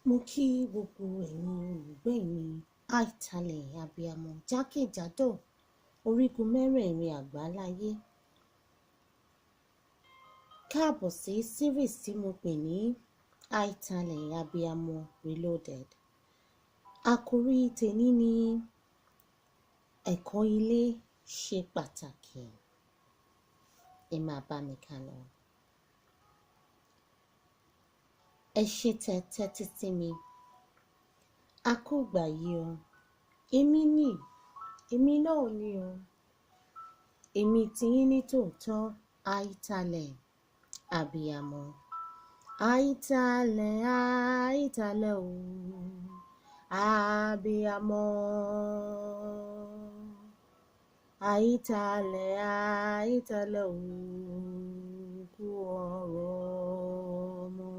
Mo kí gbogbo ẹ̀yin olùgbọ́ mi àìtalẹ̀ abiyamọ jákèjádò orígun mẹ́rẹ̀ẹ̀rin àgbáláyé. Káàbọ̀ sí series tí mo pè ní àìtalẹ̀ abiyamọ reloaded. Àkòrí tèmi ni ẹ̀kọ́ ilé ṣe pàtàkì. Ẹ máa bá mi ká lọ. Ẹ ṣé tẹ́ tẹ́tí sí mi. A kú ìgbà yìí o. Èmi náà ni o. Èmi tiyín ní tòótọ́ àìtalẹ̀ abiyamọ. Àìtalẹ̀ o. Abiyamọ. Àìtalẹ̀ o. Kú ọ̀rọ̀ ọmọ.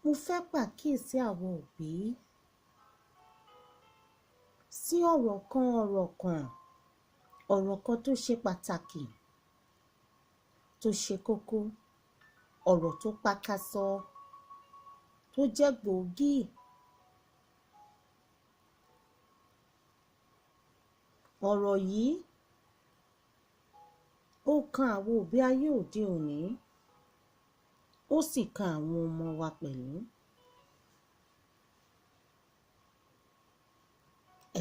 Mo fẹ́ pàkíyèsí àwọn òbí sí ọ̀rọ̀ kan tó ṣe pàtàkì, tó ṣe kókó, ọ̀rọ̀ tó pakasọ, tó jẹ́ gbòógì. Ọ̀rọ̀ yìí ó kan àwọn òbí ayé òde òní, ó sì kan àwọn ọmọ wa pẹ̀lú.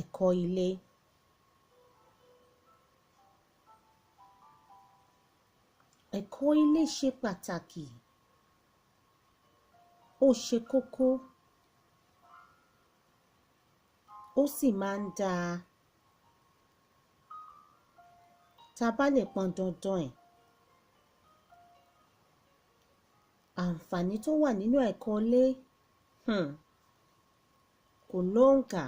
Ẹ̀kọ́ ilé. Ẹ̀kọ́ ilé ṣe pàtàkì, ó ṣe kókó, ó sì máa ń dáa tá a bá lè pọn dandan ẹ̀. Àǹfààní tó wà nínú ẹ̀kọ́ ilé kò lóǹkà,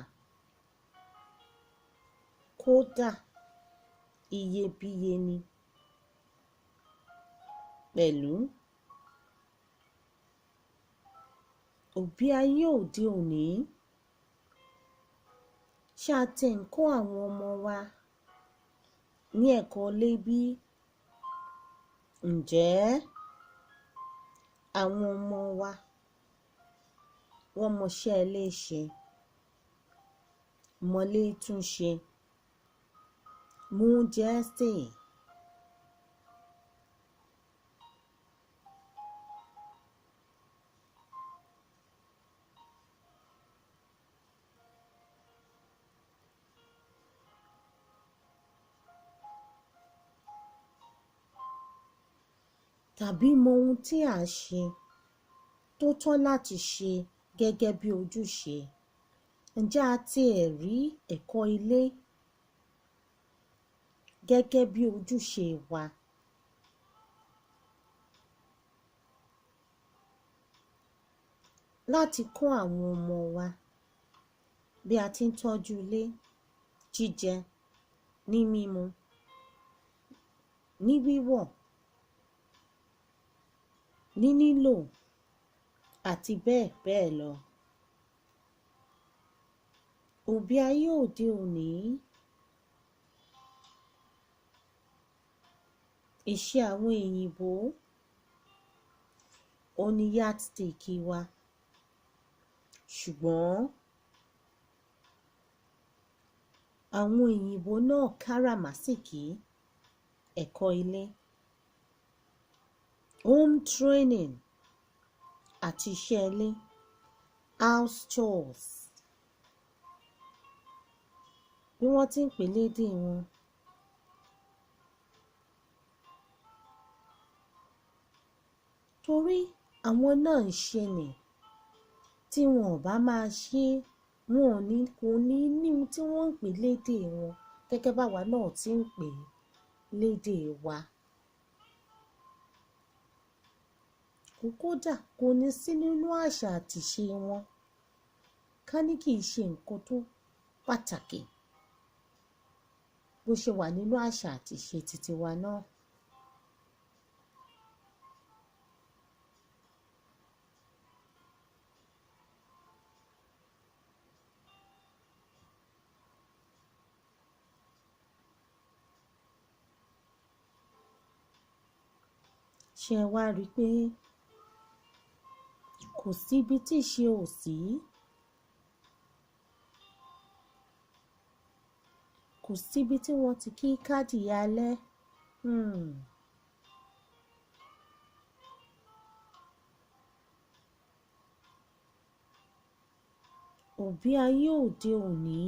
kódà iyebíye ni. Pẹ̀lú òbí ayé òde òní, ṣé a ti ń kọ́ àwọn ọmọ wa ní ẹ̀kọ́ ilé bí? Ǹjẹ́ àwọn ọmọ wa wọ́n mọṣẹ́ ilé ṣe, mọlé tún ṣe, móúnjẹ sè? Tàbí mọ ohun tí à ń ṣe tó tọ́ láti ṣe gẹ́gẹ́ bí ojúṣe? Ǹjẹ́ a tiẹ̀ rí ẹ̀kọ́ ilé gẹ́gẹ́ bí ojúṣe wa? Láti kọ́ àwọn ọmọ wa bí a ti ń tọ́jú ilé, jíjẹ, ní mímu, ní wíwọ̀, ní nílò àti bẹ́ẹ̀ bẹ́ẹ̀ lọ. Òbí ayé òde òní, ìṣe àwọn òyìnbó ó ní yardstick wa, ṣùgbọ́n àwọn òyìnbó náà káràmásìkí ẹ̀kọ́ ilé, home training àti iṣẹ́ ilé, house chores bí wọ́n ti ń pè lédè wọn. Torí àwọn náà ń ṣe ni, tí wọn ò bá máa ṣe, kò ní ohun tí wọ́n ń pè lédè wọn gẹ́gẹ́ báwa náà ti ń pè lédè wa. Kódà kò ní sí nínú àṣà àti ìṣe wọn, ká ní kì í ṣe nǹkan tó pàtàkì bó ṣe wà nínú àṣà àti ìṣe titi wa náà. ṣé ẹ wá rí i pé kò síbi tí ìṣe ò sí, kò síbi tí wọ́n ti kí kádìí alẹ́. Òbí ayé òde òní,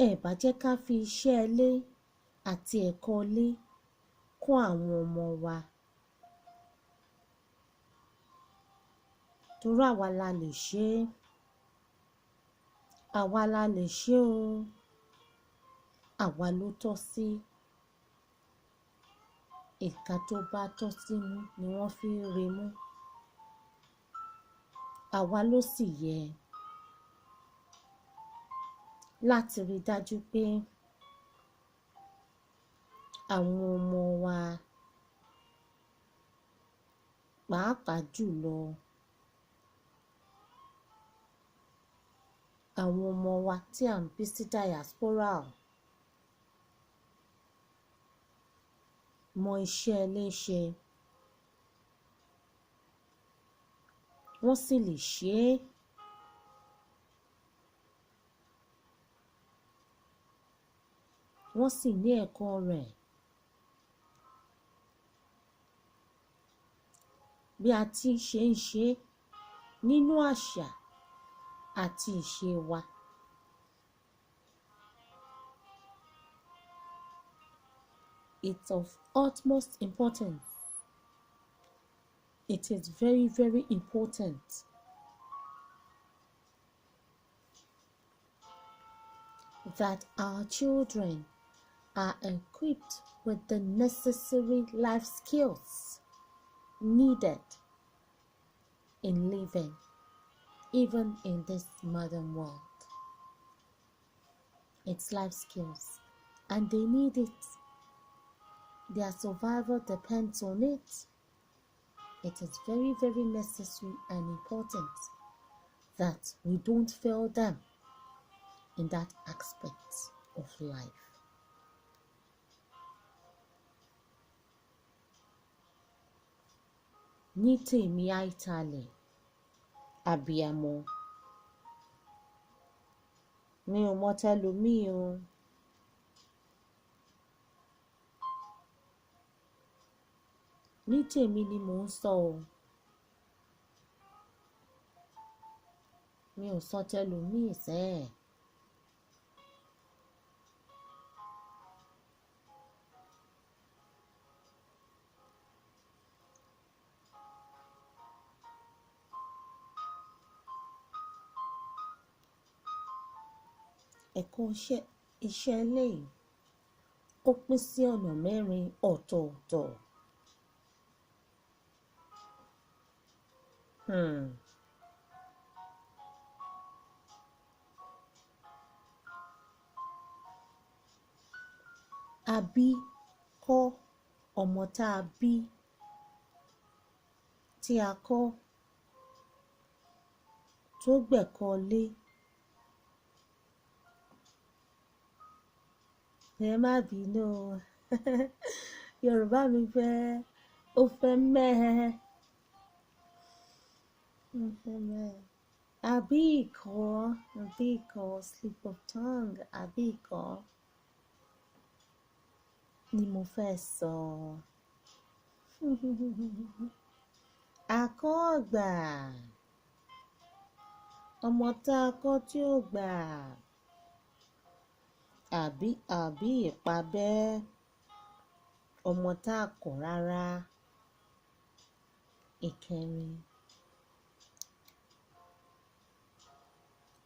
ẹ bá jẹ́ ká fi iṣẹ́ ilé àti ẹ̀kọ́ ilé kọ́ àwọn ọmọ wa, torí àwa la lè ṣe é, àwa la lè ṣe é o, àwa ló tọ́ sí. Ìka tó bá tọ́ símú ni wọ́n fi ń remú, àwa ló sì yẹ láti rí dájú pé àwọn ọmọ wa, pàápàá jùlọ àwọn ọmọ wa tí à ń bí sí diaspora, mọ iṣẹ́ ilé ṣe, wọ́n sì lè ṣe é. Wọ́n sì ní ẹ̀kọ́ rẹ̀. Bí a ti ṣe ń ṣe nínú àṣà àti ìṣe wa. It's of utmost importance. It is very, very important that our children are equipped with the necessary life skills needed in living, even in this modern world. It's life skills, and they need it. Their survival depends on it. It is very, very necessary and important that we don't fail them in that aspect of life. Ní tèmi àìtalẹ̀, abiyamọ, mi ò mọ tẹlòmíì o. Ní tèmi ni mò ń sọ o. Mi ò sọ tẹlòmíì sẹ́ẹ̀. Ẹ̀kọ́ iṣẹ́ ilé ó pín sí ọ̀nà 4 ọ̀tọ̀ọ̀tọ̀. A bí kọ́ ọmọ tá a bí, tí a kọ́ tó gbẹ̀kọ́ lé. Ẹ má bínú o. Yorùbá mi ó fẹ́ mẹ́hẹ. Àbí ìkọ́, slip of tongue, àbí ìkọ́ ni mo fẹ́ sọ. Akọ́gbà, ọmọ tá a kọ́ tí ó gbà, àbí ìpabẹ́, ọmọ tá a kọ̀ rárá. Ìkẹrin,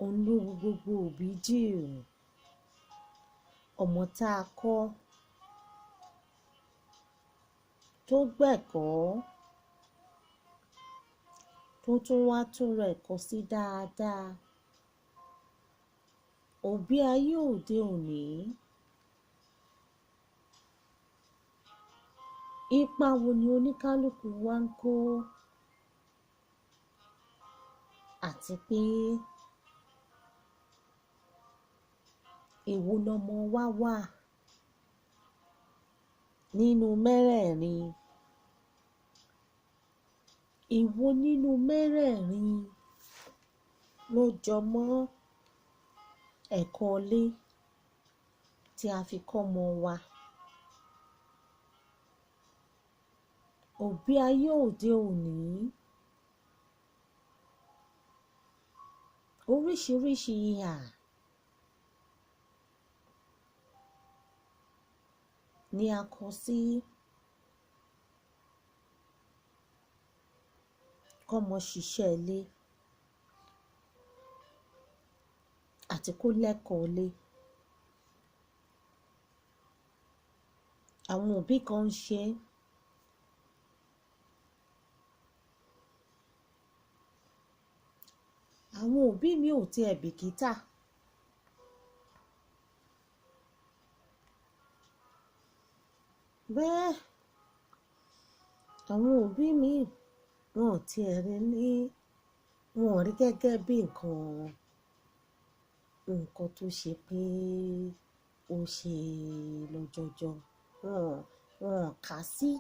òun ló wu gbogbo òbí jù. Ọmọ tá a kọ́ tó gbẹ̀kọ́, tó tún wá tún rẹ̀ kọ́ sí dáadáa. Òbí ayé òde òní, ipa wo ni oníkálukú wa ń kó? Àti pé èwo lọmọ wa wà nínú mẹ́rẹ̀ẹ̀rin, èwo nínú mẹ́rẹ̀ẹ̀rin ló jọ mọ́ ẹ̀kọ́ ilé tí a fi kọ́ ọmọ wa? Òbí ayé òde òní oríṣiríṣi ìhà ni a kọ sí kọ́mọ ṣiṣẹ́ ilé àti kó lẹ́kọ̀ọ́ ilé. Àwọn òbí kan ń ṣe é, àwọn òbí mi ò tiẹ̀ bìkítà. Bẹ́ẹ̀ àwọn òbí mi wọn ò tiẹ̀ rí ní wọn ò rí gẹ́gẹ́ bí nǹkan tó ṣe pé ó ṣe lọ́jọ́jọ́, wọn ò kà á sí.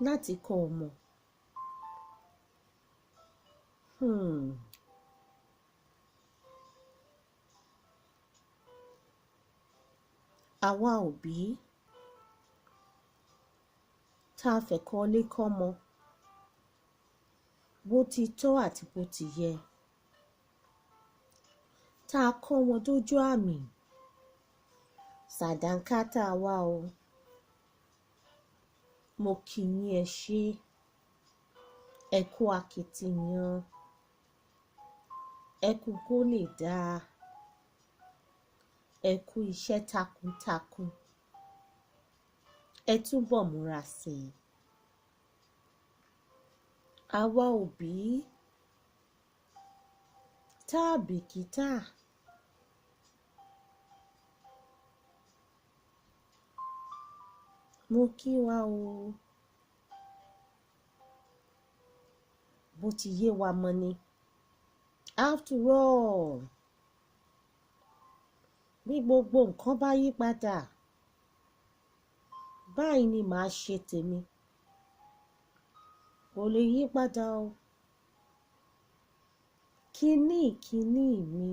Láti kọ́ ọmọ. Àwa òbí tá a fẹ̀kọ́ ilé kọ́mọ bó ti tọ́ àti bó ti yẹ, tá a kọ́ wọn dójú àmì, sàdánkátà wa o. Mo kí yín, ẹ ṣé, ẹ kú akitiyan, ẹ kú kó lè dáa, ẹ kú iṣẹ́ takuntakun, ẹ túbọ̀ múra sí i. Àwa òbí tá a bìkítà, mo kí wa o. Bó ti yé wa mọ́ ni. After all, bí gbogbo nǹkan bá yí padà, báyìí ni màá ṣe tèmi. Kò lè yí padà o. Kíní mi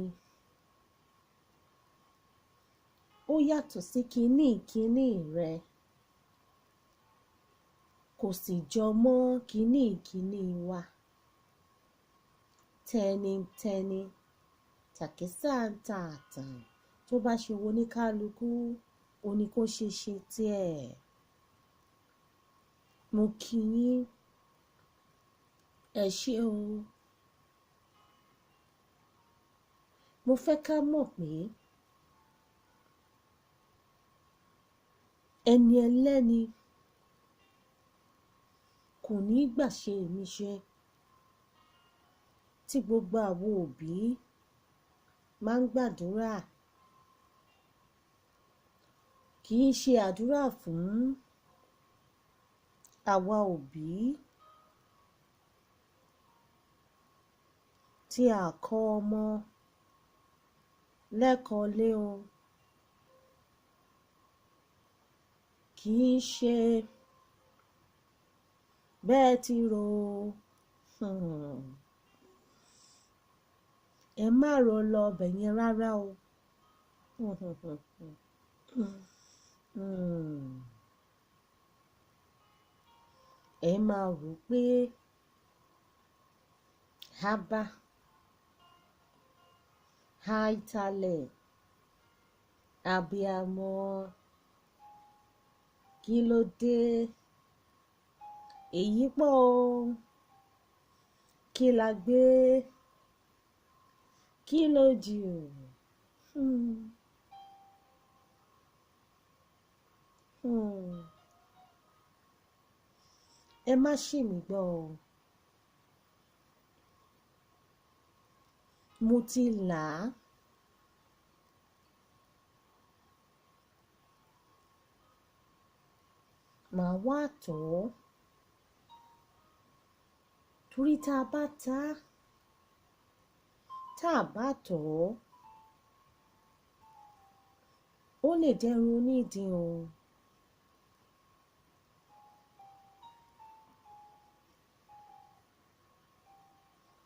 ó yàtọ̀ sí kíní rẹ, kò sì jọ mọ́ kíní wa. Tẹnitẹni, tàkísà ń ta àtàn, tó bá ṣe wo ní kálukú, ó ní kó ṣe tiẹ̀. Mo kí yín, ẹ ṣé o. Mo fẹ́ ká mọ̀ pé ẹni ẹlẹ́ni kò ní gbà ṣe èmi ṣe, tí gbogbo àwọn òbí máa ń gbàdúrà. Kì í ṣe àdúrà fún àwa òbí tí a kọ́ ọmọ lẹ́kọ̀ọ́ ilé o. Kì í ṣe bẹ́ẹ̀ ti rò ó. Ẹ má rò lọ ọbẹ̀ yẹn rárá o. Ẹ máa rò pé hábà, háìtálẹ̀, abiyamọ, kí ló dé? Èyí pọ̀ o. Kí la gbé? Kí ló jù? Ẹ má ṣì mí gbọ́ o. Mo ti là á. Màá wá tọ̀ ọ́. Torí tá a bá ta á, tá a bá tọ̀ ọ́ ó lè dẹrùn onídìí o.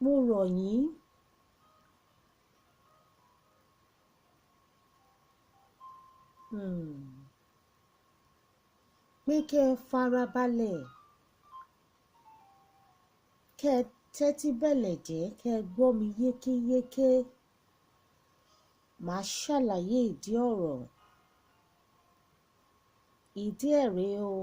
Mo rọ̀ yín pé kẹ́ ẹ farabalẹ̀, kẹ́ ẹ tẹ́tí bẹ̀lẹ̀ jẹ́, kẹ́ ẹ gbọ́ mi yékéyéké. Màá ṣàlàyé ìdí ọ̀rọ̀. Ìdí ẹ̀ rèé o.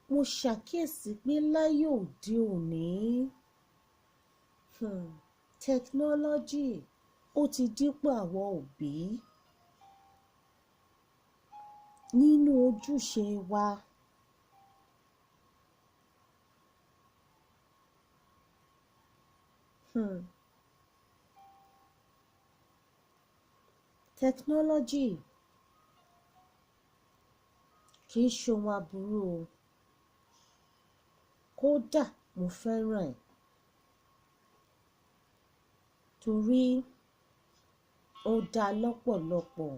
Mo ṣàkíyèsí pé láyé òde òní, technology ó ti dípò àwọn òbí nínú ojúṣe wa. Technology kì í ṣohun aburú o. Kódà mo fẹ́ràn ẹ̀ torí ó dá lọ́pọ̀lọpọ̀.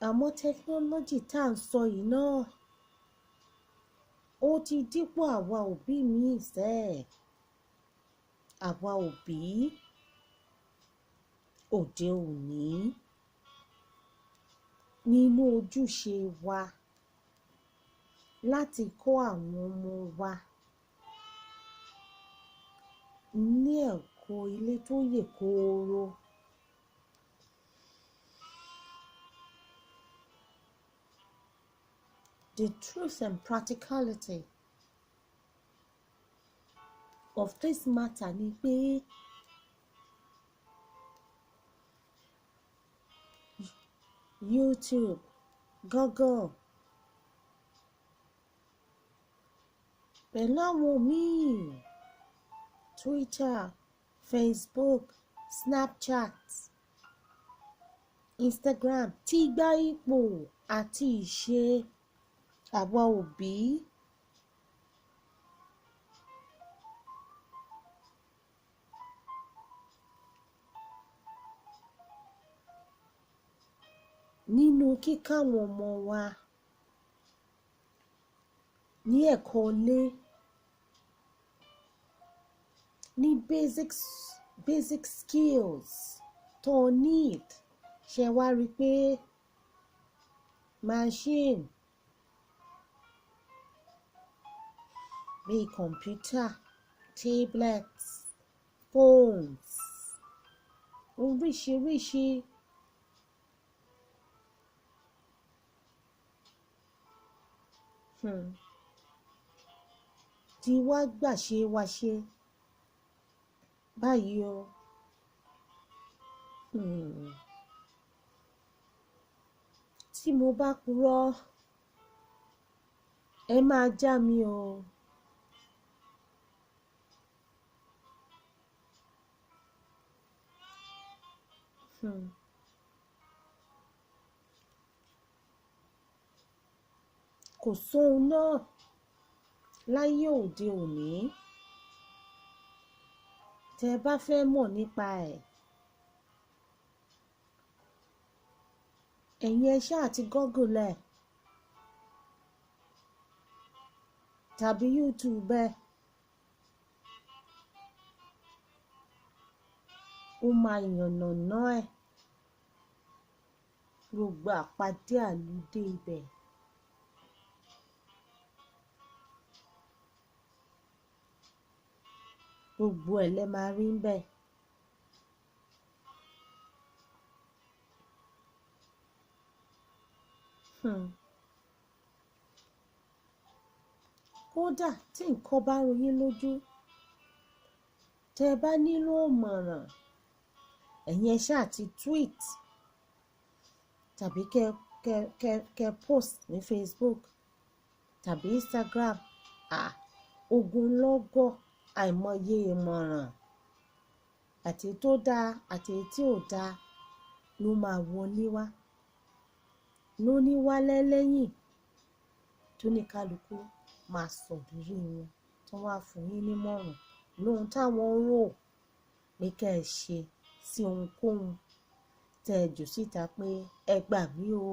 Àmọ́ technology tá à ń sọ yìí náà ó ti dípò àwa òbí míì sẹ́ẹ̀. Àwa òbí òde òní nínú ojúṣe wa láti kọ́ àwọn ọmọ wa ní ẹ̀kọ́ ilé tó yè kooro. The truth and practicality of this matter ni pé YouTube, Google, pẹ̀lú àwọn míì, Twitter, Facebook, Snapchat, Instagram ti gba ipò àti ìṣe àwa òbí. Nínú kíkọ́ àwọn ọmọ wa ní ẹ̀kọ́ ilé, ní basic skills tó need. Ṣé wá rí pé machine bíi computer, tablets, phones, oríṣiríṣi tí wá gbàṣe wa ṣe báyìí o. Tí mo bá purọ́ ẹ máa já mi o. Kò sóhun náà láyé òde òní tẹ́ ẹ bá fẹ́ mọ̀ nípa ẹ̀. Ẹ̀yin ẹ ṣáà ti Google ẹ̀ tàbí YouTube ẹ̀. Ó máa yànnàná ẹ̀ gbogbo àpàdé àlùdé ibẹ̀. Gbogbo ẹ̀ lẹ máa rí ńbẹ̀. Kódà tí nǹkan bá rú yín lójú, tẹ́ ẹ bá nílò ìmọ̀ràn, ẹ̀yin ẹ ṣáà ti tweet tàbí kẹ́ post ní Facebook tàbí Instagram. Ogunlọ́gọ̀ àìmọye ìmọ̀ràn àti tó dáa àti tí ò dáa ló máa wọlé wá ló ní wálẹ́ lẹ́yìn tó ní kálukú máa sọ̀dúrí wọn tó wá fún yín nímọ̀ràn lóhun táwọn rò pé kẹ́ ẹ ṣe sí ohunkóhun tẹ́ ẹ jù síta pé ẹ gbà mí o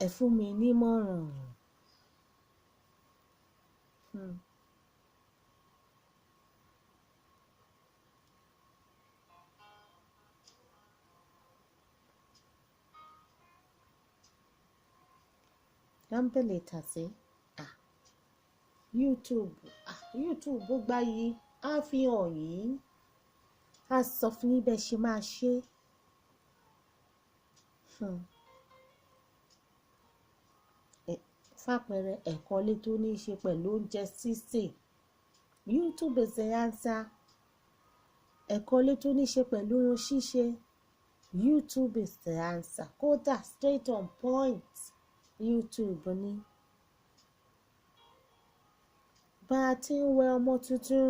ẹ fún mi nímọ̀ràn. Dáńbẹ̀lẹ̀ tàṣé YouTube gbáyé á fi hàn yín á sọ fún yín bẹ́ẹ̀ ṣe máa ṣe. Fàpẹẹrẹ ẹ̀kọ́ ilé tó ní í ṣe pẹ̀lú oúnjẹ sísè YouTube is the answer. Ẹ̀kọ́ ilé tó ní í ṣe pẹ̀lú irun ṣíṣe YouTube is the answer. Kódà straight on point YouTube ni. Bá a ti ń wẹ ọmọ tuntun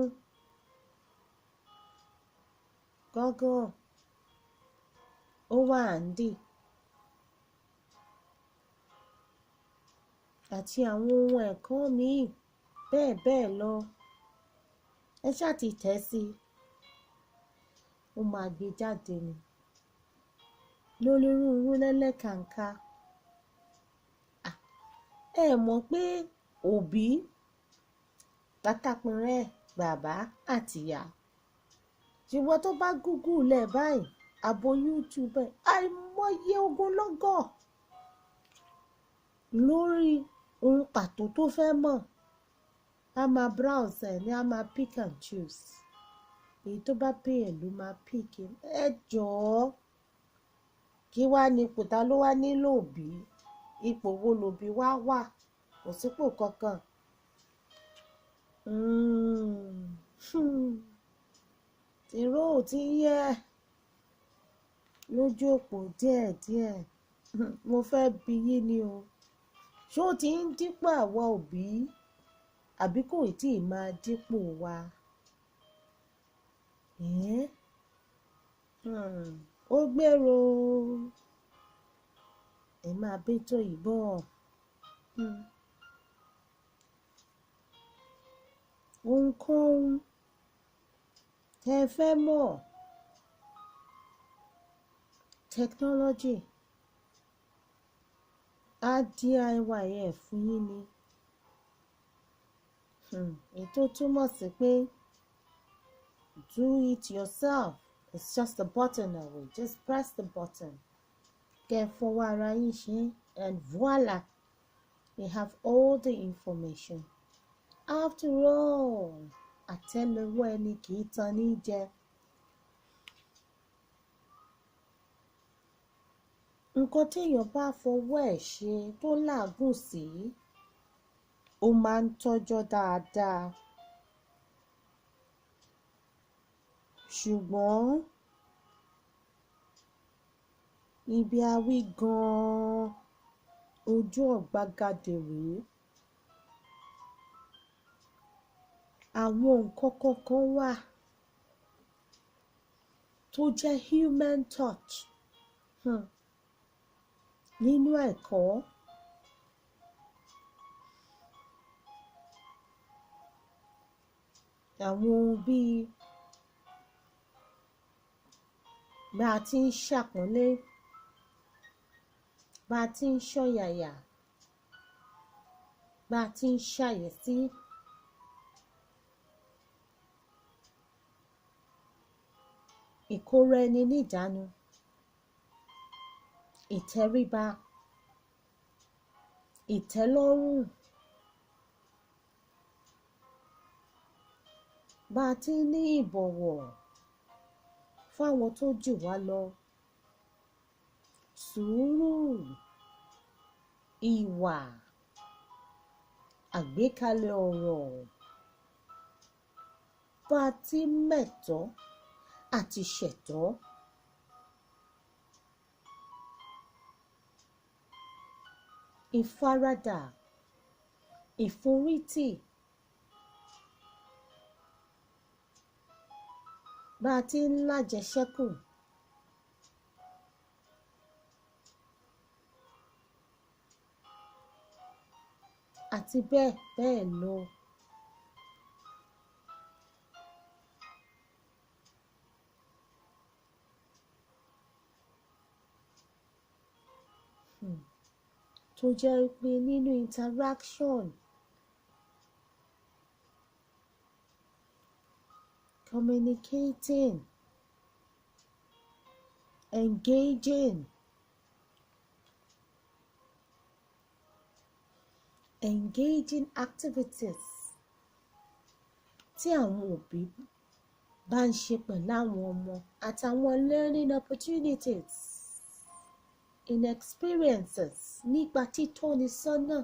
gọ́gọ́ ó wà handy àti àwọn ohun ẹ̀kọ́ míì bẹ́ẹ̀ bẹ́ẹ̀ lọ. Ẹ ṣáà ti tẹ̀ sí i ó máa gbé jáde ni lólórúurú lẹ́lẹ́kàǹkà. Ẹ mọ̀ pé òbí pátápínrẹ́ bàbá àtìyá ṣùgbọ́n tó bá Google lẹ̀ báyìí àbò YouTube ẹ̀ àìmọye ogunlọ́gọ̀ lórí ohun pàtó tó fẹ́ mọ̀ a máa browse ẹ̀ ní a máa pick and choose èyí tó bá pè ẹ́ ló máa pick. Ẹ jọ̀ọ́ kí wá ní ipò ta ló wá nílò òbí ipò wo lòbí wá wà kò sípò kankan. Tìró ò ti yẹ lójú òpó díẹ̀díẹ̀ mo fẹ́ bi yín ni o ṣó ti ń dípò àwa òbí àbí kò tí ì máa dípò wa. Ó gbèrò ẹ máa bẹ́tò ìbọ̀. Ohunkóhun tẹ́ ẹ fẹ́ mọ̀ technology á DIY ẹ̀ fún yín ni. Ètò túmọ̀ sí pé do it yourself. It's just a button away. Just press the button. Kẹ́ ẹ fọwọ́ ara yín ṣe and voila you have all the information. After all àtẹ́lẹwọ́ ẹni kì í tan ní jẹ. Nǹkan téèyàn bá fọwọ́ ẹ̀ ṣe tó làágùn sí ó máa ń tọ́jọ́ dáadáa. Ṣùgbọ́n ibi a wí gan-an ojú ọ̀gbagadè rèé. Àwọn nǹkan kọ̀ọ̀kan wà tó jẹ́ human touch nínú ẹ̀kọ́. Àwọn ohun bíi bá a ti ń ṣàpọ́nlé bá a ti ń ṣọ̀yàyà bá a ti ń ṣàyẹ́sí. Ìkóra ẹni níjàánu ìtẹríba ìtẹ́lọ́rùn bá a ti ní ìbọ̀wọ̀ fáwọn tó jù wá lọ sùúrù ìwà àgbékalẹ̀ ọ̀rọ̀ bá a ti mẹ̀tọ́ àti ṣẹ̀tọ́. Ìfaradà ìforítì bá a ti ń lájẹṣẹ́kù àti bẹ́ẹ̀ bẹ́ẹ̀ lọ. Tó jẹ́ pé nínú interaction, communicating, engaging activities tí àwọn òbí bá ń ṣe pẹ̀lú àwọn ọmọ àtàwọn learning opportunities in experiences nípa títọ́ni sọ́nà,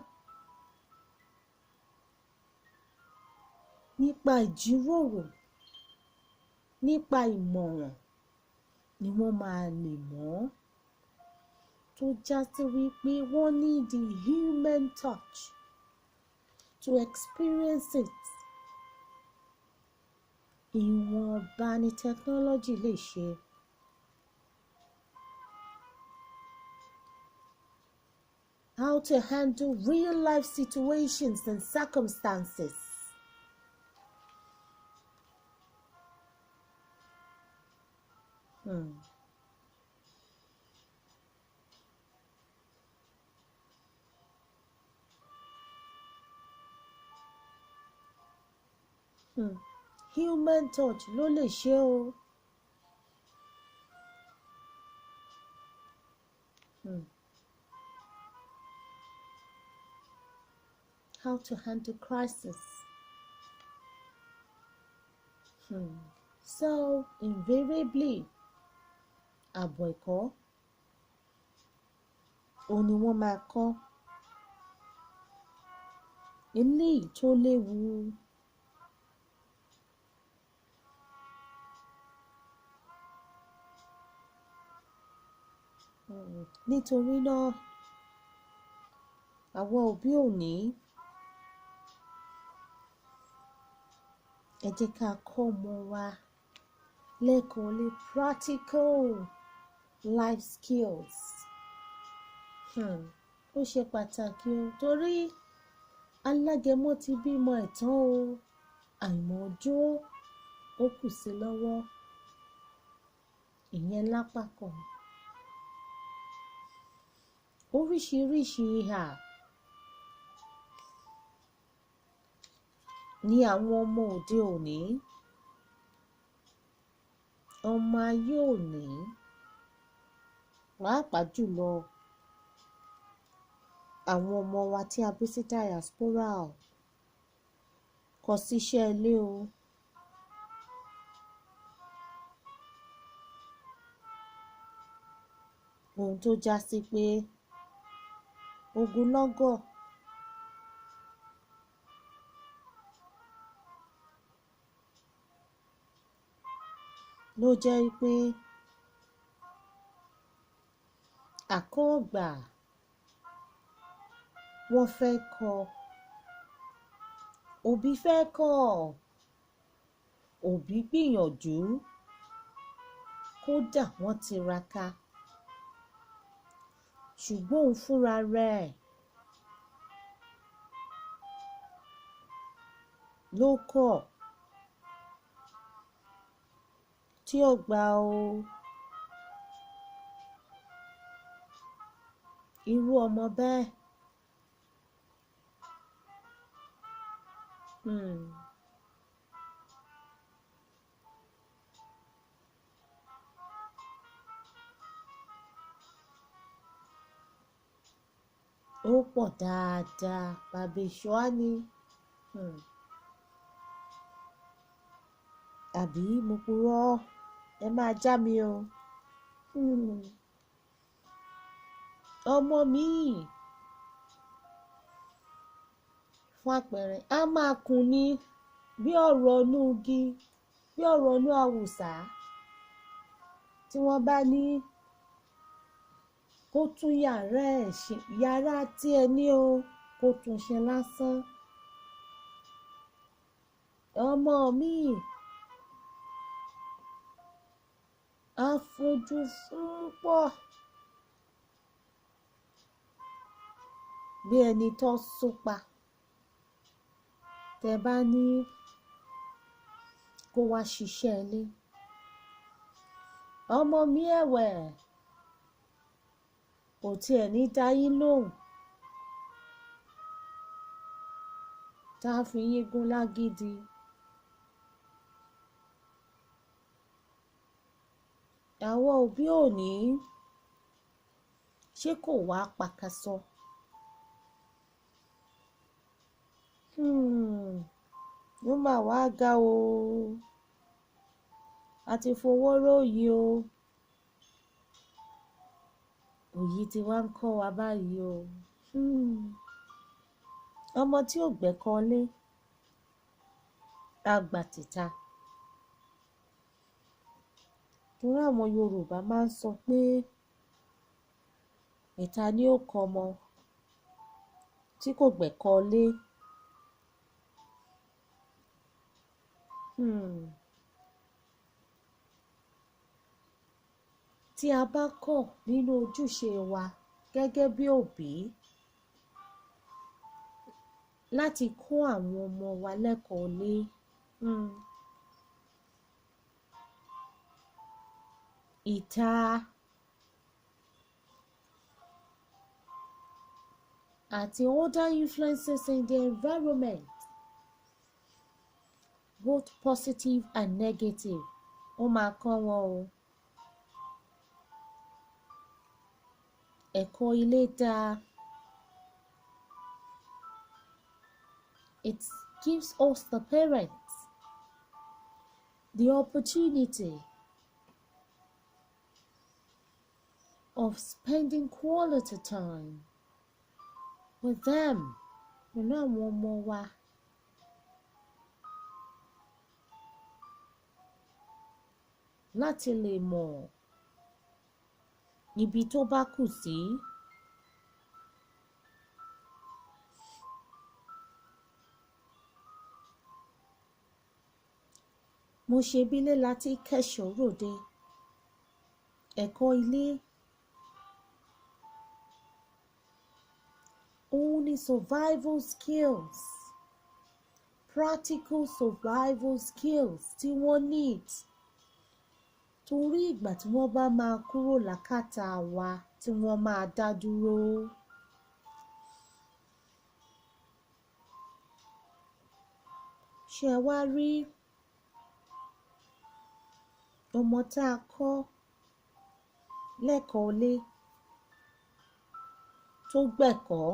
nípa ìjíròrò, nípa ìmọ̀ràn ni wọ́n máa lè mọ̀, tó já sí wípé wọ́n ní the human touch to experience it. Ìwọ̀nba ni technology lè ṣe. How to handle real life situations and circumstances. Human touch ló lè ṣe o. How to handle crisis. So invariably, àbọ̀ ẹ̀kọ́ òun ni wọ́n máa kọ́. Eléyìí tó léwu. Nítorí náà, àwọn òbí òní, ẹ jẹ́ ká kọ́ ọmọ wa lẹ́kọ̀ọ́ lé practical life skills. Ó ṣe pàtàkì o, torí alágẹmọ ti bímọ ẹ̀tàn o, àìmọ̀ ọjọ́ ó kù sí lọ́wọ́. Ìyẹn lápá kan. Oríṣiríṣi ìhà ni àwọn ọmọ òde òní, ọmọ ayé òní, pàápàá jùlọ àwọn ọmọ wa tí a bí sí diaspora kọ síṣẹ́ ilé o. Ohun tó já sí pé ogunlọ́gọ̀ ló jẹ́ pé àkọ́ọ̀gbà wọ́n fẹ́ kọ́, òbí fẹ́ kọ́, òbí gbìyànjú, kódà wọ́n tiraka, ṣùgbọ́n òun fúnra rẹ̀ ló kọ̀ tí ó gbà o. Irú ọmọ bẹ́ẹ̀ ó pọ̀ dáadáa, bàbá ìṣọ́ ni. Àbí mo purọ́, ẹ máa já mi o. Ọmọ mi, fún àpẹẹrẹ, a máa kùn ní bí ọ̀rọ̀ inú igi, bí ọ̀rọ̀ inú àwùsá, tí wọ́n bá ní kó tún yàrá ẹ̀ ṣe, yàrá tí ẹ ní o, kó tún ṣe lásán. Ọmọ mi á fojú fún pọ̀ bí ẹni tó súpa tẹ́ bá ní kó wá ṣiṣẹ́ ilé, ọmọ mi ẹ̀wẹ̀ kò tiẹ̀ ní dá yín lóhùn, tá a fi yín gún lágídí. Àwọn òbí òní ṣé kò wá pakasọ? Ó mà wá ga o, a ti fowó róyìí o, òyì tí wá ń kọ́ wa báyìí o. Ọmọ tí ò gbẹ́kọ̀ lé àgbà tìta. Torí àwọn Yorùbá máa ń sọ pé ìta ni ó kọ́ ọmọ tí kò gbẹ́kọ̀ lé. Tí a bá kọ̀ nínú ojúṣe wa gẹ́gẹ́ bí òbí láti kọ́ àwọn ọmọ wa lẹ́kọ̀ọ́ lé, ìta àti other influences in the environment, both positive and negative, ó máa kọ́ wọn o. Ẹ̀kọ́ ilé dáa. It gives us, the parents, the opportunity of spending quality time with them, pẹ̀lú àwọn ọmọ wa. Láti lè mọ̀ ibi tó bá kù sí. Mo ṣe bílé láti kẹ́ṣọ̀ọ́ ròde. Ẹ̀kọ́ ilé òun ni survival skills, practical survival skills tí wọ́n need. Torí ìgbà tí wọ́n bá máa kúrò lákàtà wa tí wọ́n máa dá dúró. Ṣé wá rí ọmọ tá a kọ́ lẹ́kọ̀ọ́ lé tó gbẹ̀kọ́,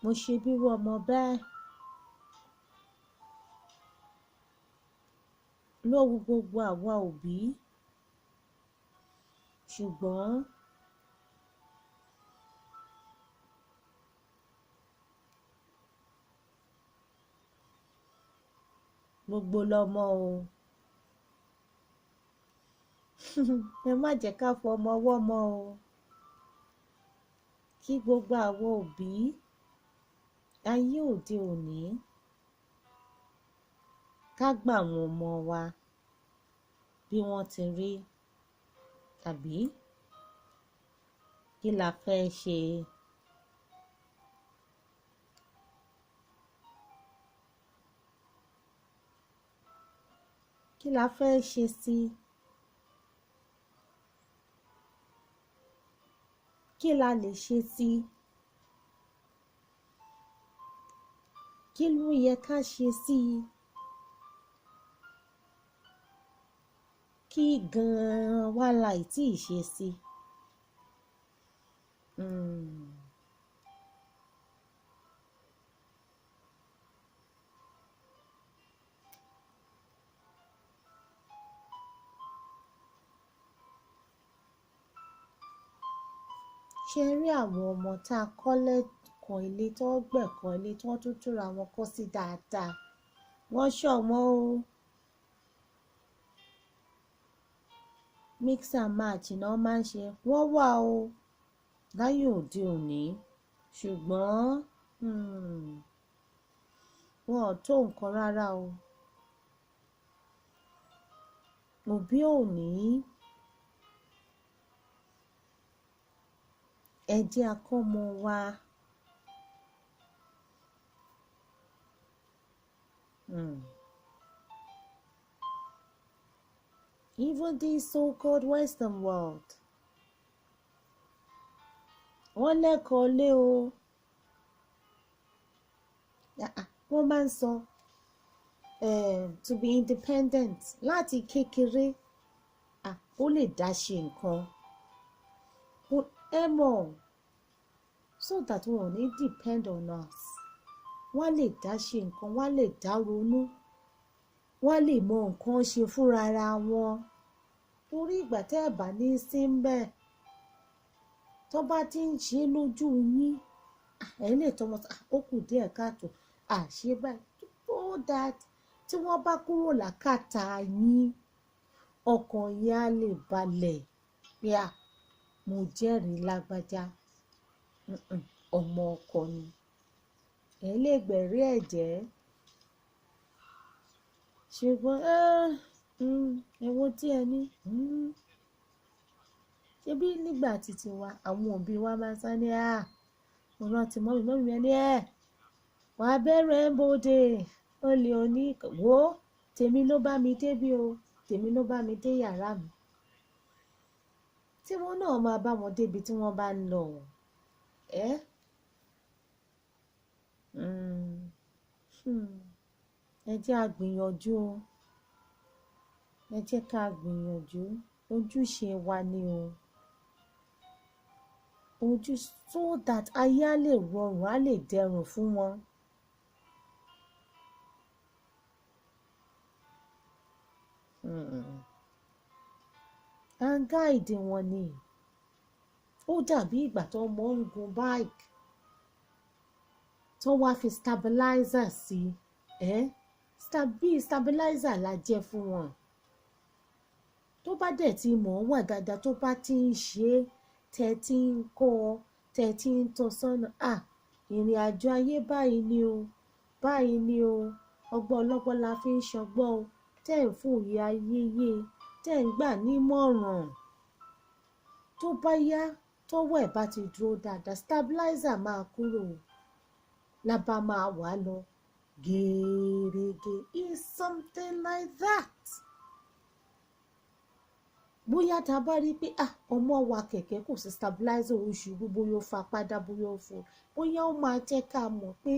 mo ṣe bírú ọmọ bẹ́ẹ̀ lówu gbogbo àwa òbí, ṣùgbọ́n gbogbo lọmọ o. Ẹ má jẹ́ ká fọmọ wọ́mọ o. Kí gbogbo àwọn òbí ayé òde òní ká gbà àwọn ọmọ wa bí wọ́n ti rí, tàbí kí la fẹ́ ṣe. Kí la fẹ́ ṣe sí? Kí la lè ṣe sí? Kí ló yẹ ká ṣe sí? Kí gan-an wá la ì tí ì ṣe sí? Ṣé rí àwọn ọmọ tá a kọ́ lẹ́kọ̀ọ́ ilé tó gbẹ̀kọ́ ilé tí wọ́n tún túra wọn kọ́ sí dáadáa, wọ́n ṣọ̀wọ́n o. Mix and match náà máa ń ṣe, wọ́n wà o láyé òde òní, ṣùgbọ́n wọn ò tó nǹkan rárá o. òbí òní ẹ jẹ́ a kọ́ ọmọ wa even this so-called Western world wọ́n lẹ́kọ̀ọ́ lé o wọ́n máa ń sọ to be independent láti kékeré ó lè dá ṣe nǹkan ẹ mọ̀ so that wọn ò ní depend on us wọ́n lè dá ṣe nǹkan wọ́n lè dá ronú wọ́n lè mọ nǹkan ṣe fúnra ara wọn torí ìgbà tẹ́ ẹ̀ bá ní sí ń bẹ̀ tó bá ti ń ṣe lójú yín ẹ̀ lè tọmọ ó kù díẹ̀ káàtó àṣé báyìí so that tí wọ́n bá kúrò lákàtà yín ọkàn yín á lè balẹ̀ pé mo jẹ́rìí lágbájá ọmọ ọkọ ni ẹ̀ lè gbẹ̀rí ẹ̀jẹ̀ ṣùgbọ́n ẹ̀wọ̀n tí ẹ ní ṣebí nígbà títí wa àwọn òbí wa máa ń sá ní mo rántí mọ́mí mi ní wà á bẹ̀rẹ̀ bòde olè òní wo tèmi ló bá mi débi o tèmi ló bá mi dé yàrá mi tí wọ́n náà máa bá wọn débi tí wọ́n bá ń lọ ẹ jẹ́ a gbìyànjú ẹ jẹ́ ká gbìyànjú ojúṣe wa ni o so that ayé á lè rọrùn á lè dẹrùn fún wọn. À ń gáìdì wọn ni ó dàbí ìgbà tó mọ ń gun bike tó wá fi stabilizer sí bí stabilizer la jẹ́ fún wọn tó bá dẹ̀ ti mọ̀ ọ́n wà dáadáa tó bá ti ń ṣe tẹ́ ti ń kọ́ tẹ́ ti ń tọ́ sọ́nà ìrìn àjò ayé báyìí ni o ọgbọ́n ọlọ́gbọ́n la fi ń ṣọgbọ́n o tẹ́ ń fòye ayé yé tẹ́ ń gbà nímọ̀ràn tó bá yá tọ́wọ́ ẹ̀ bá ti dúró dáadáa stabilizer máa kúrò lábá máa wà lọ gẹ́rẹ́gẹ́ is something like that. Bóyá tá a bá rí pé ọmọ wa kẹ̀kẹ́ kò sí stabilizer oṣù bóyá ó fa padà bóyá ó fò bóyá ó máa jẹ́ ká mọ̀ pé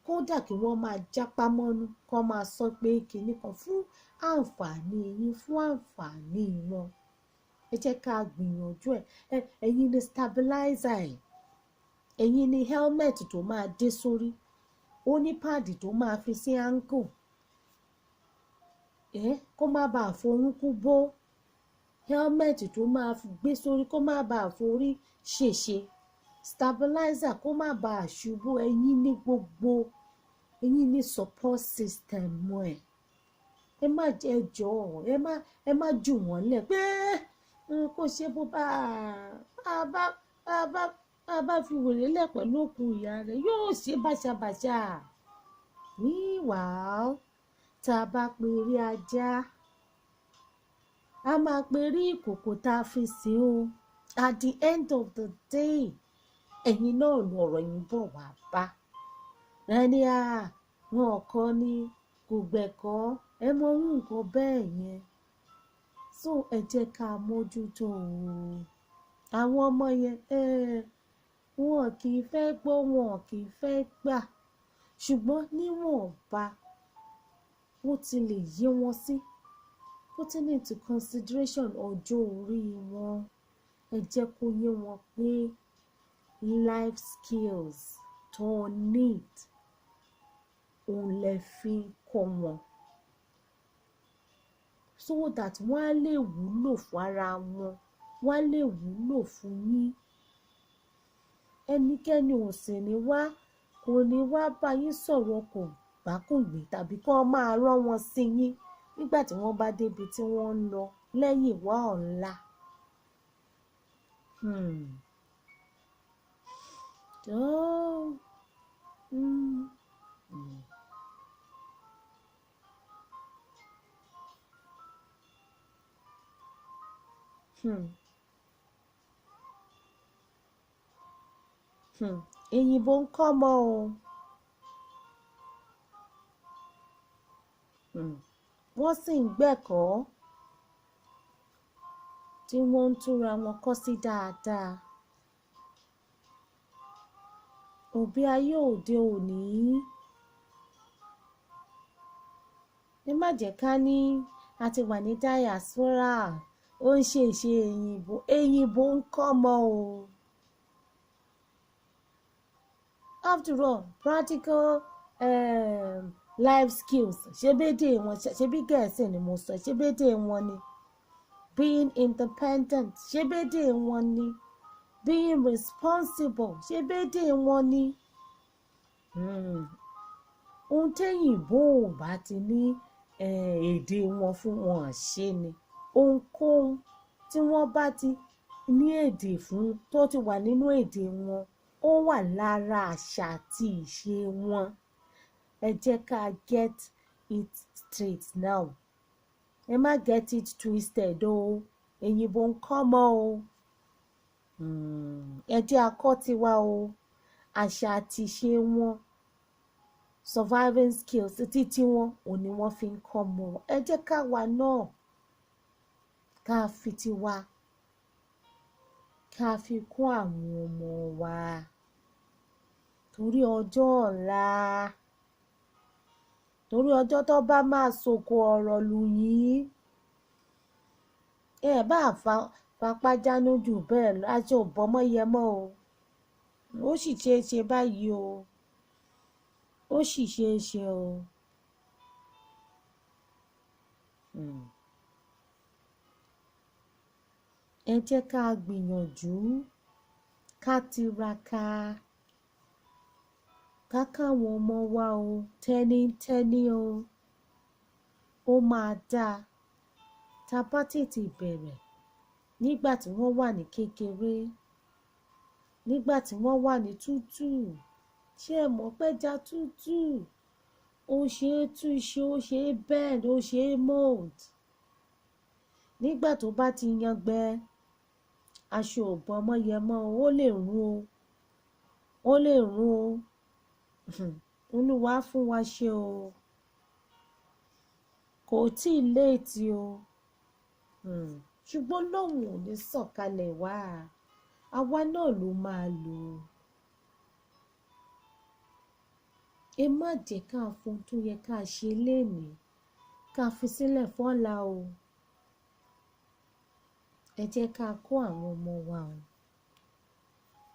kódà kí wọ́n máa jápá mọ́nú kó máa sọ pé kinní kan fún àǹfààní yín fún àǹfààní wọn ẹ jẹ́ ká gbìyànjú ẹ̀yin ni stabilizer ẹ̀yin ni helmet tó máa dé sórí ó ní páàdì tó máa fi sí ankle kó má bàa forúnkún bó helmet tó máa gbé sórí kó má bàa forí ṣèṣe stabilizer kó má bàa ṣubú ẹ̀yin ní gbogbo ẹ̀yin ní support system ẹ má jẹ́ jọ ẹ má jù wọ́n lẹ̀ pé kò ṣe bó bá fi wèrè lẹ̀ pẹ̀lú òkú ìyá rẹ̀ yóò ṣe bàṣàbàṣà meanwhile tá a bá pe rí ajá a máa pe rí ìkòkò tá a fi sí o at the end of the day ẹ̀yin náà lọ̀rọ̀ yín bọ̀ wá bá ẹni wọn kọ́ ni kò gbẹ̀kọ́ ẹ mọ orú nǹkan bẹ́ẹ̀ yẹn so ẹ jẹ́ ká mójútó àwọn ọmọ yẹn wọn kì í fẹ́ gbọ́ wọn kì í fẹ́ gbà ṣùgbọ́n níwọ̀nba ó ti lè yé wọn sí putting into consideration ọjọ́ orí wọn ẹ jẹ́ kó yé wọn pé life skills tó need òun lè fi kọ́ wọn so that wọ́n á lè wúlò fún ara wọn wọ́n á lè wúlò fún yín ẹnikẹ́ni ò sì ní wá kò ní wá bá yín sọ̀rọ̀ kò bákùngbé tàbí kó máa rán wọn sí yín nígbà tí wọ́n bá débi tí wọ́n ń lọ lẹ́yìn wá ọ̀la. Èyìnbó ń kọ́ ọmọ o. Wọ́n sì ń gbẹ̀kọ́ tí wọ́n ń túra wọn kọ́ sí dáadáa. Òbí ayé òde òní, ẹ má jẹ́ ká ní a ti wà ní diaspora, ó ń ṣe ìṣe èyìnbó ń kọ́ ọmọ o. After all, practical life skills ṣebédè wọn, ṣebí Gẹ̀ẹ́sì ni mo sọ, ṣebédè wọn ni. Being independent ṣebédè wọn ni. Being responsible ṣebédè wọn ni. Ohun téyìnbó ò bá ti ní èdè wọn fún wọn ṣe ni. Ohunkóhun tí wọ́n bá ti ní èdè fún tó ti wà nínú èdè wọn, ó wà lára àṣà àti ìṣe wọn. Ẹ jẹ́ ká get it straight now. Ẹ má get it twisted o. Èyìnbó ń kọ́ ọmọ o. Ẹ jẹ́ a kọ́ tiwa o. Àṣà àti ìṣe wọn, surviving skills títí wọn ò ní wọ́n fi ń kọ́ ọmọ. Ẹ jẹ́ ká wa náà ká fi tiwa ká fi kọ́ àwọn ọmọ wa. Torí ọjọ́ ọ̀la, torí ọjọ́ tó bá máa sòkò ọ̀rọ̀ lù yín, ẹ bá fapá jánu jù bẹ́ẹ̀ lọ, aṣọ ò bọ́mọ́ yẹ mọ́ o. Ó sì ṣe é ṣe báyìí o. Ó sì ṣe é ṣe o. Ẹ jẹ́ ká gbìyànjú ká tiraka ká káwọn ọmọ wa o tẹ́nítẹ́ní o. Ó máa dáa tá a bá tètè bẹ̀rẹ̀ nígbà tí wọ́n wà ní kékeré, nígbà tí wọ́n wà ní tútù. Ṣé ẹ mọ̀ pẹ́ja tútù? Ó ṣe é túṣe, ó ṣe é bend, ó ṣe é mold. Nígbà tó bá ti yangbẹ, aṣọ ò bọ́mọ́ yẹ mọ́ o, ó lè rún o. Ó lè rún o. Olúwa fún wa ṣe o. Kò tíì léètì o. Ṣùgbọ́n lóhùn ò ní sọ̀kalẹ̀ wá. Àwa náà ló máa lò. Ẹ má jẹ́ ká fún tó yẹ ká ṣe lénìí ká fi sílẹ̀ fọ́la o. Ẹ jẹ́ ká kọ́ àwọn ọmọ wa o.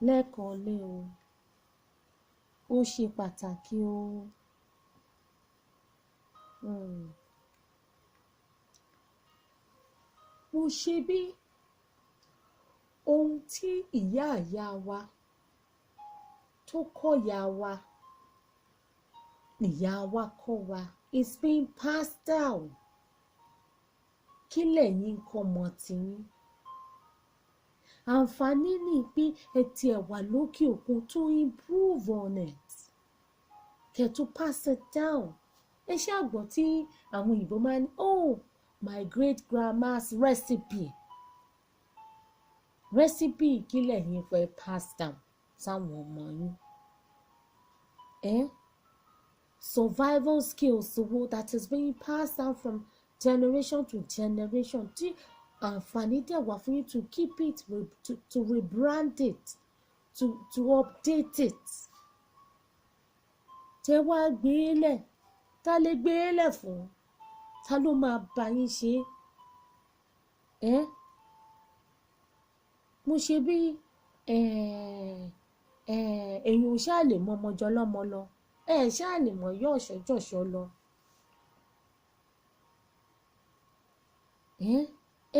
Lẹ́ẹ̀kan lé o. Ó ṣe pàtàkì o. Mo ṣe bí ohun tí ìyá wa tó kọ́ ìyá wa, ìyá wa kọ́ wa, it's being passed down. Kí lẹ̀yin kọ́ ọmọ tiyín? Àǹfààní ni pé ẹ ti ẹ̀ wà lókè òkun to improve on it. Kẹ̀ tó pass it down. Ẹ ṣáà gbọ́ tí àwọn òyìnbó máa ní, oh, my great grandma's recipe. Recipe kí lẹ̀yin fẹ́ pass down sáwọn ọmọ yín? Survival skills that is being passed down from generation to generation. Tí àǹfààní dẹ̀ wà fún yín to keep it, to rebrand it, to update it. Tẹ́ wá gbé lẹ̀, ta lè gbé lẹ̀ fún? Ta ló máa bá yín ṣe? Mo ṣe bí èyàn ò ṣáà lè mọ ọmọ jọ lọ́mọ lọ. Ṣáà lè mọ yọ ọ̀ṣọ́jọ̀ṣọ́ lọ.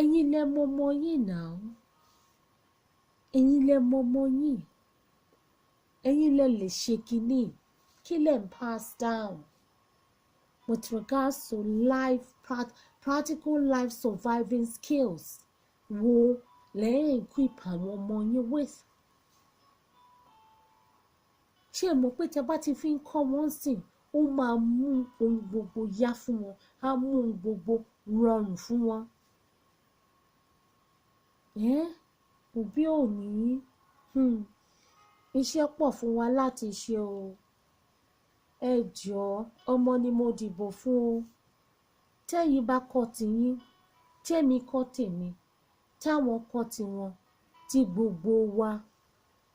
Ẹ̀yin lẹ mọ ọmọ yín náà. Ẹ̀yin lẹ mọ ọmọ yín. Ẹ̀yin lẹ lè ṣe kinní. Kí lẹ̀ ń pass down with regards to life, practical life surviving skills wo lẹ́yìn equip àwọn ọmọ yín with? Ṣé ẹ mọ̀ pé tẹ́ bá ti fi ń kọ́ wọn sìn, ó máa mú ohun gbogbo yá fún wọn, á mú ohun gbogbo rọrùn fún wọn. òbí òní iṣẹ́ pọ̀ fún wa láti ṣe o. Ẹ jọ̀ọ́, ọmọ ni mo dìbò fún o. Tẹ́yin bá kọ́ tiyín, tẹ́mi kọ́ tèmi, táwọn kọ́ tiwọn, tí gbogbo wa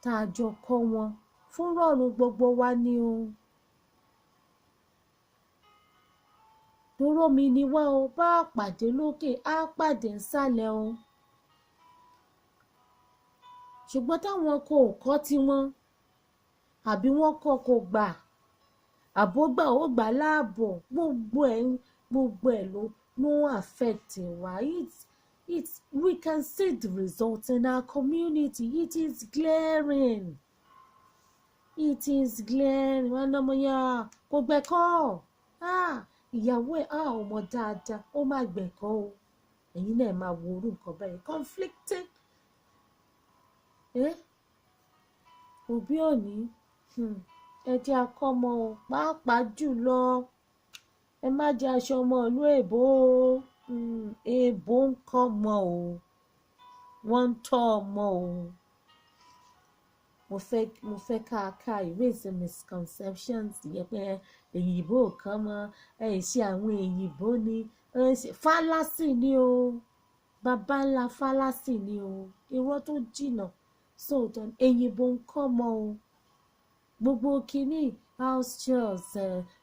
tá a jọ kọ́ wọn fún rọ̀rùn gbogbo wa ni o. Toró mi ni wá o, bá a pàdé lókè á pàdé nsàlẹ̀ o. Ṣùgbọ́n táwọn kò kọ́ tiwọn, àbí wọ́n kọ́ kò gbà, àbógbà ó gbà láàbọ̀, gbogbo ẹ̀ ló affect wa. We can see the result in our community. It is glaring. It is glaring. Wọ́n náà mo yá kò gbẹ̀kọ́. Ìyàwó ẹ̀ ọmọ dáadáa, ó máa gbẹ̀kọ́ o. Ẹ̀yin náà máa wo orú nǹkan bẹ́ẹ̀. Conflicting. Òbí òní, ẹ jẹ́ akọ́mọ o, pàápàá jùlọ ẹ má jẹ́ aṣọ ọmọ ìlú èbó o. Èbó ń kọ́ ọmọ o, wọ́n ń tọ́ ọmọ o. Mo fẹ́ ká erase misconceptions yẹ pé èyìnbó kan mọ ṣe àwọn èyìnbó ni fallacy ni o, baba ńlá fallacy ni o, irọ́ tó jìnnà sóòótọ́. Èyìnbó ń kọ́ ọmọ o. Gbogbo kìíní house chores,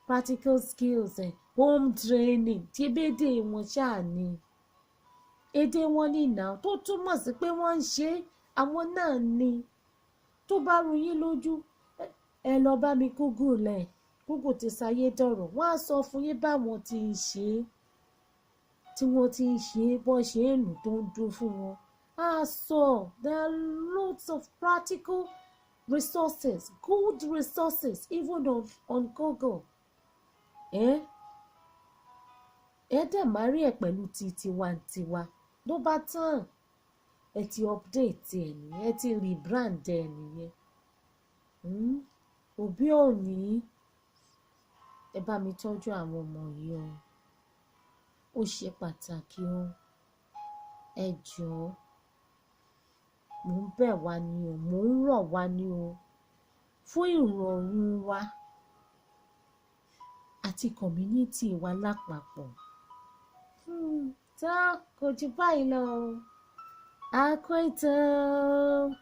practical skills, home training, tí ebédè wọn ṣáà ni. Èdè wọn ní ìnáwó tó túmọ̀ sí pé wọ́n ń ṣe àwọn náà ni. Tó bá rú yín lójú, ẹ lọ bá mi Google ẹ̀. Google ti ṣayé dọ̀rọ̀. Wọ́n á sọ fún yín báwọn ti ń ṣe, tí wọ́n ti ń ṣe bọ́ ṣe ń lù tó ń dún fún wọn. There are loads of practical resources, good resources, even on Google. Ẹ dẹ̀ máa rí ẹ̀ pẹ̀lú tiwantiwa. Ló bá tán, ẹ ti update ẹ̀ nìyẹn, ẹ ti rebrand ẹ̀ nìyẹn. Òbí òní, ẹ bá mi tọ́jú àwọn ọmọ yìí o. Ó ṣe pàtàkì o. Ẹ jọ̀ọ́, mò ń bẹ̀ wá ni o, mò ń rọ̀ wá ni o, fún ìrọ̀rùn wa àti community wa lápapọ̀. Tá kò jù báyìí lọ. Àkóìtàn.